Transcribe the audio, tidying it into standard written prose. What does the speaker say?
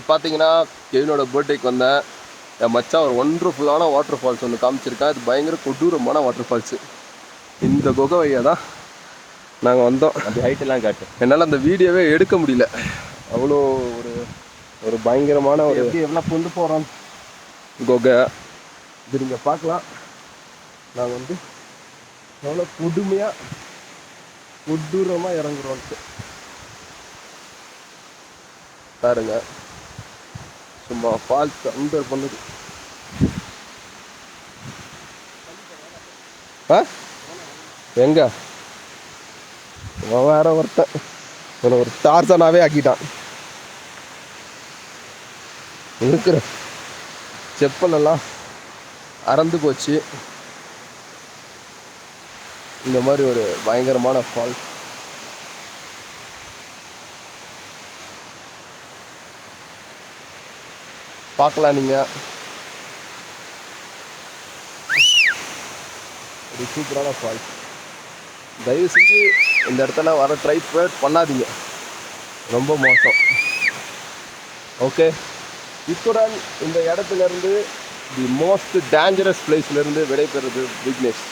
பார்த்தீங்கன்னா கெவினோட பர்த்டேக்கு வந்தேன். என் மச்சான் ஒரு ஒண்டர்ஃபுல்லான வாட்டர் ஃபால்ஸ் ஒன்று காமிச்சிருக்கா. அது பயங்கர கொடூரமான வாட்டர் ஃபால்ஸு. இந்த குகை வழியாக தான் நாங்கள் வந்தோம். அந்த ஹைட்டெல்லாம் காட்டு. என்னால் அந்த வீடியோவே எடுக்க முடியல. அவ்வளோ ஒரு ஒரு பயங்கரமான ஒரு எவ்வளோ கொண்டு போகிறோம் குகை. இது நீங்கள் பார்க்கலாம். நாங்கள் வந்து எவ்வளோ கொடூரமாக இறங்குறோன்ட்டு பாருங்க. சும்மா ஃபால்ஸ் அந்த பண்ணுது. எங்க வேற ஒருத்தன் ஒரு டார்சனாவே ஆக்கிட்டான். இருக்கிற செப்பல் எல்லாம் அறந்து போச்சு. இந்த மாதிரி ஒரு பயங்கரமான ஃபால்ஸ் பார்க்கலாம். நீங்கள் ஒரு சூப்பரான ஃபால்ஸ். தயவு செஞ்சு இந்த இடத்துல வர ட்ரை பண்ணாதீங்க, ரொம்ப மோசம். ஓகே, இத்துடன் இந்த இடத்துலேருந்து தி மோஸ்ட் டேஞ்சரஸ் பிளேஸ்லேருந்து விடைபெறுறது விக்னேஷ்.